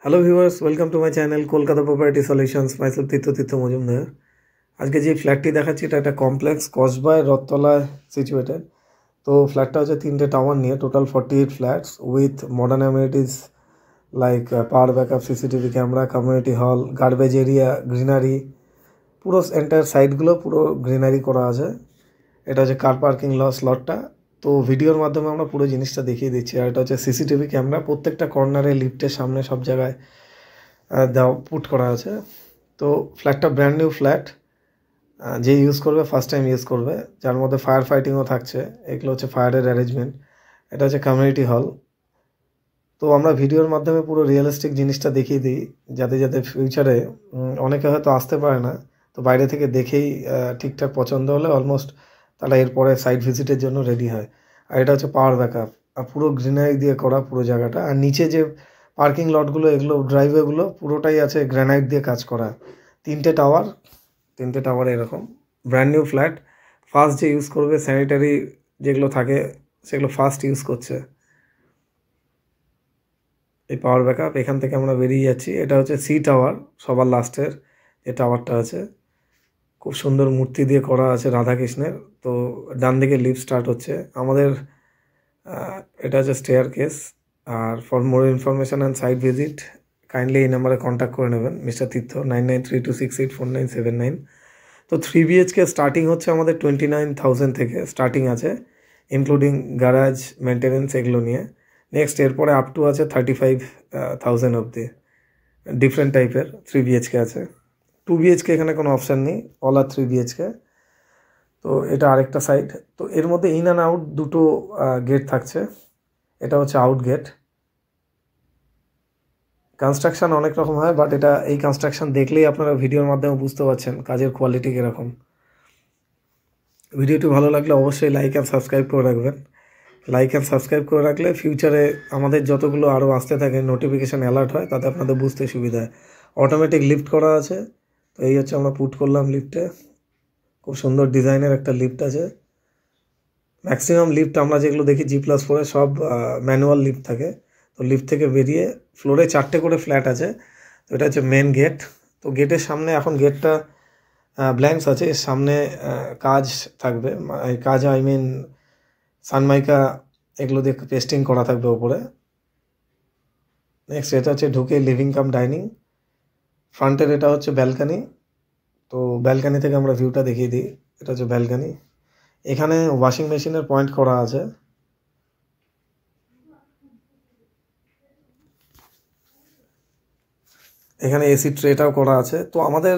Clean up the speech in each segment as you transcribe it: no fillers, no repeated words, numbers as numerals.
Hello viewers, welcome to my channel Kolkata Property Solutions. Myself Tirtho Mojumdar. আজকে যে ফ্ল্যাটটি দেখাচ্ছি এটা একটা কমপ্লেক্স কসবায় রথতলায় সিচুয়েটেড। তো ফ্ল্যাটটা হচ্ছে তিনটে টাওয়ার নিয়ে total 48 flats with modern amenities like power backup, CCTV camera, community hall, garbage area, greenery, পুরো এন্টায়ার সাইডগুলো পুরো গ্রিনারি করা আছে। এটা হচ্ছে কার পার্কিং স্লটটা। তো ভিডিওর মাধ্যমে আমরা পুরো জিনিসটা দেখিয়ে দিচ্ছি। আর এটা হচ্ছে সিসিটিভি ক্যামেরা, প্রত্যেকটা কর্নারে, লিফটের সামনে, সব জায়গায় দেওয়া পুট করা আছে। তো ফ্ল্যাটটা ব্র্যান্ড নিউ ফ্ল্যাট, যে ইউজ করবে ফার্স্ট টাইম ইউজ করবে, যার মধ্যে ফায়ার ফাইটিংও থাকছে। এগুলো হচ্ছে ফায়ারের অ্যারেঞ্জমেন্ট। এটা হচ্ছে কমিউনিটি হল। তো আমরা ভিডিওর মাধ্যমে পুরো রিয়েলিস্টিক জিনিসটা দেখিয়ে দিই, যাতে ফিউচারে অনেকে হয়তো আসতে পারে না, তো বাইরে থেকে দেখেই ঠিকঠাক পছন্দ হলে অলমোস্ট তারা এরপরে সাইট ভিজিটের জন্য রেডি হয়। আর এটা হচ্ছে পাওয়ার ব্যাকআপ, আর পুরো গ্রিনারি দিয়ে করা পুরো জায়গাটা। আর নিচে যে পার্কিং লটগুলো, এগুলো ড্রাইভওয়েগুলো পুরোটাই আছে গ্রানাইট দিয়ে কাজ করা। তিনটে টাওয়ার এরকম ব্র্যান্ড নিউ ফ্ল্যাট। ফার্স্ট যে ইউজ করবে, স্যানিটারি যেগুলো থাকে সেগুলো ফার্স্ট ইউজ করছে। এই পাওয়ার ব্যাকআপ, এখান থেকে আমরা বেরিয়ে যাচ্ছি। এটা হচ্ছে সি টাওয়ার, সবার লাস্টের যে টাওয়ারটা আছে, খুব সুন্দর মূর্তি দিয়ে করা আছে রাধাকৃষ্ণের। তো ডান দিকে লিফট স্টার্ট হচ্ছে আমাদের। এটা হচ্ছে স্টেয়ার কেস। আর for more information and site visit kindly এই নাম্বারে কন্ট্যাক্ট করে নেবেন, মিস্টার তীর্থ, 9932684979। তো 3 BHK স্টার্টিং হচ্ছে আমাদের 29,000 থেকে স্টার্টিং আছে, ইনক্লুডিং গ্যারাজ, মেনটেনেন্স, এগুলো নিয়ে। নেক্সট এরপরে আপ টু আছে 35,000 অবধি। ডিফারেন্ট টাইপের 3 BHK আছে। 2 BHK এখানে কোনো অপশান নেই, অল আর 3 BHK। তো এটা আরেকটা সাইড। তো এর মধ্যে ইন অ্যান্ড আউট দুটো গেট থাকছে। এটা হচ্ছে আউট গেট। কনস্ট্রাকশান অনেক রকম হয়, বাট এটা এই কনস্ট্রাকশান দেখলেই আপনারা ভিডিওর মাধ্যমে বুঝতে পারছেন কাজের কোয়ালিটি কীরকম। ভিডিওটি ভালো লাগলে অবশ্যই লাইক অ্যান্ড সাবস্ক্রাইব করে রাখবেন। লাইক অ্যান্ড সাবস্ক্রাইব করে রাখলে ফিউচারে আমাদের যতগুলো আরও আসতে থাকে নোটিফিকেশান অ্যালার্ট হয়, তাতে আপনাদের বুঝতে সুবিধা হয়। অটোমেটিক লিফট করা আছে। তো এই হচ্ছে আমরা পুট করলাম লিফটে। খুব সুন্দর ডিজাইনের একটা লিফট আছে। ম্যাক্সিমাম লিফট আমরা যেগুলো দেখি G+4 সব ম্যানুয়াল লিফট থাকে। তো লিফট থেকে বেরিয়ে ফ্লোরে 4টে করে ফ্ল্যাট আছে। তো এটা হচ্ছে মেন গেট। তো গেটের সামনে এখন গেটটা ব্ল্যাঙ্কস আছে, এর সামনে কাজ থাকবে। কাজ আই মিন সানমাইকা এগুলো দিয়ে পেস্টিং করা থাকবে ওপরে। নেক্সট এটা হচ্ছে ঢুকে লিভিং কাম ডাইনিং। ফ্রন্টের এটা হচ্ছে ব্যালকানি। তো ব্যালকানি থেকে আমরা ভিউটা দেখিয়ে দিই। এটা হচ্ছে ব্যালকানি। এখানে ওয়াশিং মেশিনের পয়েন্ট করা আছে। এখানে এসি ট্রেটাও করা আছে। তো আমাদের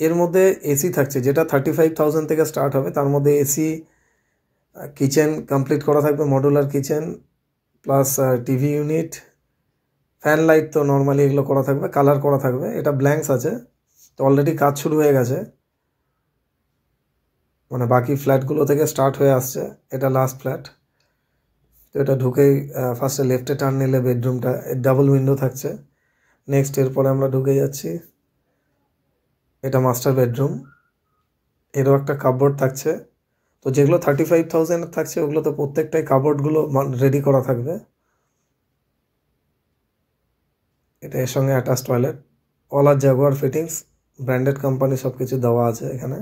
এর মধ্যে এসি থাকছে, যেটা 35,000 থেকে স্টার্ট হবে। তার মধ্যে এসি, কিচেন কমপ্লিট করা থাকবে, modular kitchen plus TV unit, fan light তো নর্মালি এগুলো করা থাকবে, কালার করা থাকবে। এটা ব্ল্যাঙ্কস আছে, তো অলরেডি কাজ শুরু হয়ে গেছে, মানে বাকি ফ্ল্যাটগুলো থেকে স্টার্ট হয়ে আসছে। এটা লাস্ট ফ্ল্যাট। তো এটা ঢুকেই ফার্স্টে লেফটে টার্ন নিলে বেডরুমটা, ডাবল উইন্ডো থাকছে। নেক্সট এরপরে আমরা ঢুকে যাচ্ছি, এটা মাস্টার বেডরুম। এরও একটা কাপবোর্ড থাকছে। তো যেগুলো 35,000 থাকছে ওগুলো তো প্রত্যেকটাই কাপবোর্ডগুলো রেডি করা থাকবে। এটা এর সঙ্গে অ্যাটাচ টয়লেট, অল আর জাগুয়ার ফিটিংস, ব্র্যান্ডেড কোম্পানি সব কিছু দেওয়া আছে এখানে।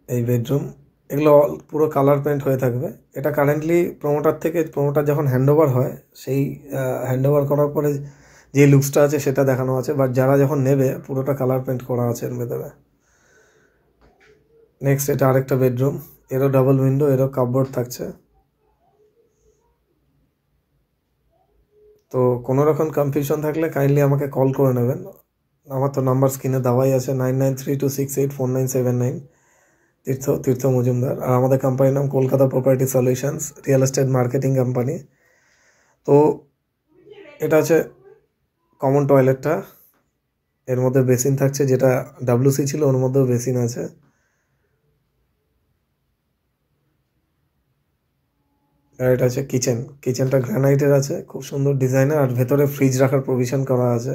এই বেডরুম, এগুলো পুরো কালার পেন্ট হয়ে থাকবে। এটা কারেন্টলি প্রমোটার যখন হ্যান্ডওভার হয়, সেই হ্যান্ডওভার করার পরে যে লুকসটা আছে সেটা দেখানো আছে, বাট যারা যখন নেবে পুরোটা কালার পেন্ট করা আছে এর ভেতরে। নেক্সট এটা আরেকটা বেডরুম, এরও ডাবল উইন্ডো, এরও কাপবোর্ড থাকছে। তো কোনো রকম কনফিউশন থাকলে কাইন্ডলি আমাকে কল করে নেবেন। আমার তো নাম্বার স্ক্রিনে দেওয়াই আছে, 9932684979। তীর্থ মজুমদার। আর আমাদের কোম্পানির নাম Kolkata property solutions, real estate marketing company. তো এটা হচ্ছে কমন টয়লেটটা। এর মধ্যে বেসিন থাকছে, যেটা WC ছিল ওর মধ্যেও বেসিন আছে। আর এটা হচ্ছে কিচেনটা গ্রানাইটের আছে, খুব সুন্দর ডিজাইনের। আর ভেতরে ফ্রিজ রাখার প্রভিশন করা আছে।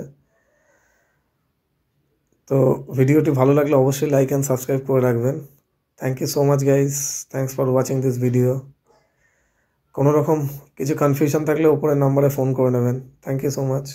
তো ভিডিওটি ভালো লাগলে অবশ্যই লাইক অ্যান্ড সাবস্ক্রাইব করে রাখবেন। Thank you so much guys. Thanks for watching this video. কোনো রকম কিছু কনফিউশন থাকলে উপরের নাম্বারে ফোন করে নেবেন। Thank you so much.